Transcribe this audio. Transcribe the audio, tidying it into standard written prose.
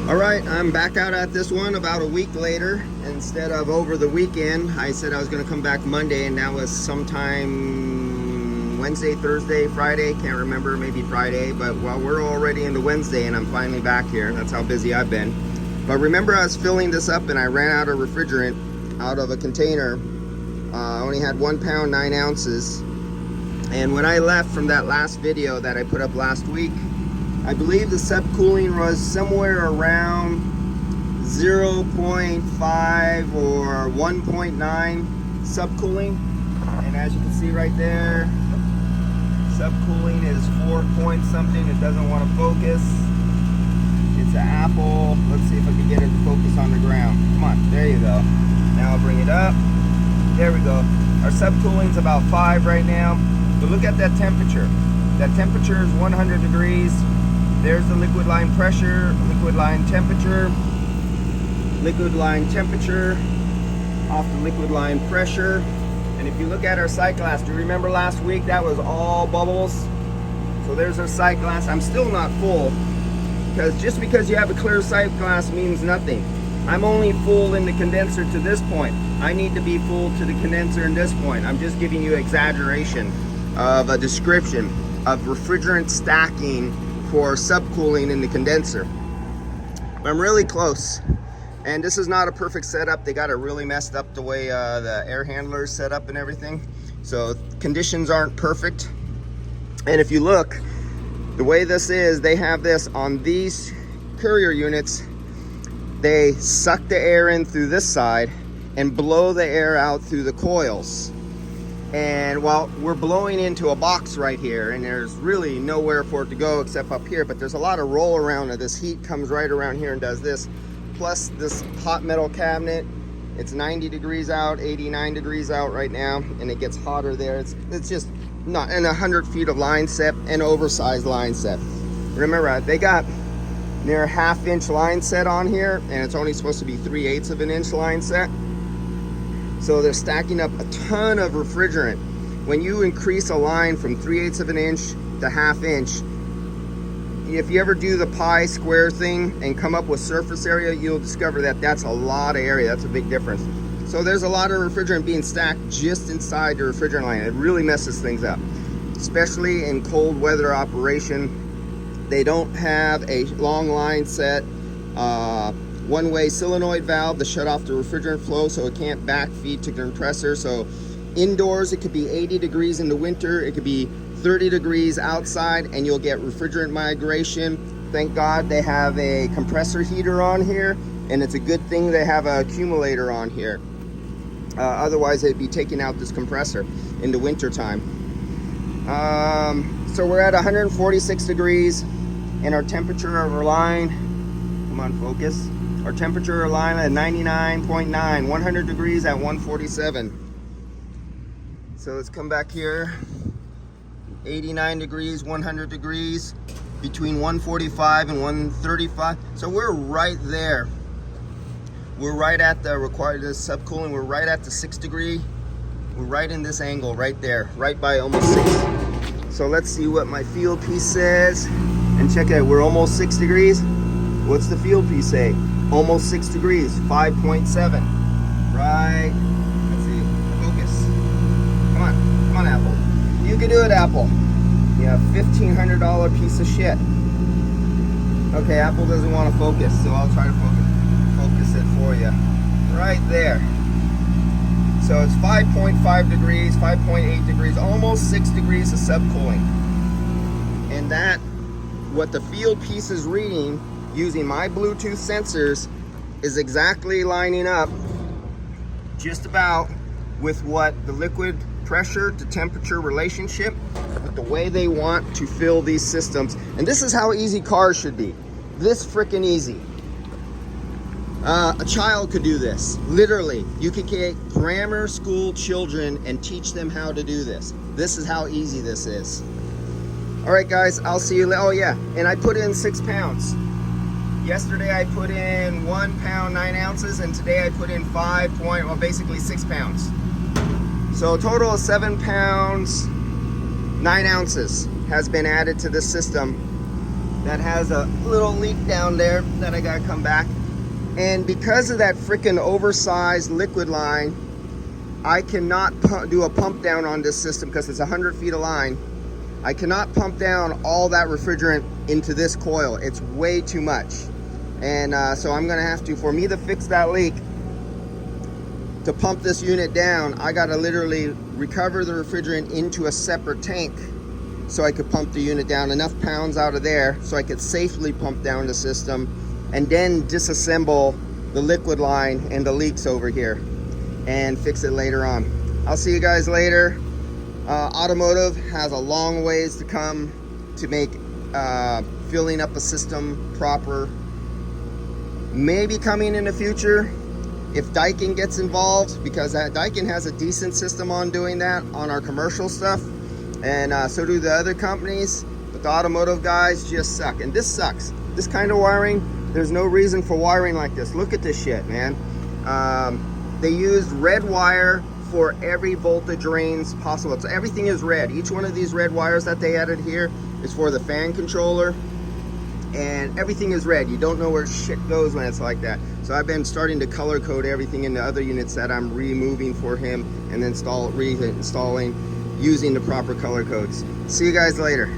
All right, I'm back out at this one about a week later. Instead of over the weekend, I said I was going to come back Monday, and that was sometime Wednesday, Thursday, Friday. Can't remember, maybe Friday. But well, we're already into Wednesday, and I'm finally back here. That's how busy I've been. But remember, I was filling this up, and I ran out of refrigerant out of a container. I only had 1 pound, 9 ounces. And when I left from that last video that I put up last week, I believe the subcooling was somewhere around 0.5 or 1.9 subcooling. And as you can see right there, subcooling is 4 point something. It doesn't want to focus. It's an Apple. Let's see if I can get it to focus on the ground. Come on, there you go. Now I'll bring it up. There we go. Our subcooling's about 5 right now. But look at that temperature. That temperature is 100 degrees. There's the liquid line pressure, liquid line temperature, off the liquid line pressure. And if you look at our sight glass, do you remember last week that was all bubbles? So there's our sight glass. I'm still not full, because just because you have a clear sight glass means nothing. I'm only full in the condenser to this point. I need to be full to the condenser in this point. I'm just giving you exaggeration of a description of refrigerant stacking for subcooling in the condenser. But I'm really close, and this is not a perfect setup. They got it really messed up the way the air handler is set up and everything, so conditions aren't perfect. And if you look, the way this is, they have this on these courier units. They suck the air in through this side and blow the air out through the coils. And while we're blowing into a box right here, and there's really nowhere for it to go except up here, but there's a lot of roll around, and this heat comes right around here and does this. Plus this hot metal cabinet, it's 90 degrees out, 89 degrees out right now, and it gets hotter there. It's just not, and 100 feet of line set, and oversized line set. Remember, they got near a 1/2 inch line set on here, and it's only supposed to be 3/8 of an inch line set. So they're stacking up a ton of refrigerant. When you increase a line from 3/8 of an inch to 1/2 inch, if you ever do the pi square thing and come up with surface area, you'll discover that that's a lot of area. That's a big difference. So there's a lot of refrigerant being stacked just inside the refrigerant line. It really messes things up, especially in cold weather operation. They don't have a long line set, one-way solenoid valve to shut off the refrigerant flow so it can't backfeed to the compressor. So indoors it could be 80 degrees in the winter, it could be 30 degrees outside, and you'll get refrigerant migration. Thank God they have a compressor heater on here, and it's a good thing they have an accumulator on here. Otherwise they'd be taking out this compressor in the winter time. So we're at 146 degrees, and our temperature of our line, come on, focus. Our temperature of our line at 99.9, 100 degrees at 147. So let's come back here. 89 degrees, 100 degrees, between 145 and 135. So we're right there. We're right at the required subcooling. We're right at the 6 degree. We're right in this angle right there, right by almost 6. So let's see what my field piece says. And check it out, we're almost 6 degrees. What's the field piece say? Almost 6 degrees, 5.7. Right, let's see, focus. Come on, Apple. You can do it, Apple. Yeah, $1,500 piece of shit. Okay, Apple doesn't want to focus, so I'll try to focus it for you. Right there. So it's 5.5 degrees, 5.8 degrees, almost 6 degrees of subcooling. And that, what the field piece is reading using my Bluetooth sensors, is exactly lining up just about with what the liquid pressure to temperature relationship, with the way they want to fill these systems. And this is how easy cars should be. This freaking easy. A child could do this. Literally, you could get grammar school children and teach them how to do this. This is how easy this is. All right, guys, I'll see you later. Oh yeah, and I put in 6 pounds. Yesterday I put in 1 pound, 9 ounces, and today I put in basically 6 pounds. So a total of 7 pounds, 9 ounces has been added to this system. that has a little leak down there that I gotta come back. And because of that freaking oversized liquid line, I cannot do a pump down on this system because it's 100 feet of line. I cannot pump down all that refrigerant into this coil. It's way too much. And so I'm gonna have to, for me to fix that leak, to pump this unit down, I gotta literally recover the refrigerant into a separate tank so I could pump the unit down enough pounds out of there so I could safely pump down the system, and then disassemble the liquid line and the leaks over here and fix it later on. I'll see you guys later. Automotive has a long ways to come to make filling up a system proper. Maybe coming in the future if Daikin gets involved, because Daikin has a decent system on doing that on our commercial stuff, and so do the other companies, but the automotive guys just suck. And this sucks. This kind of wiring, there's no reason for wiring like this. Look at this shit, man. They used red wire for every voltage range possible. So everything is red. Each one of these red wires that they added here is for the fan controller, and everything is red. You don't know where shit goes when it's like that. So I've been starting to color code everything in the other units that I'm removing for him, and then reinstalling using the proper color codes. See you guys later.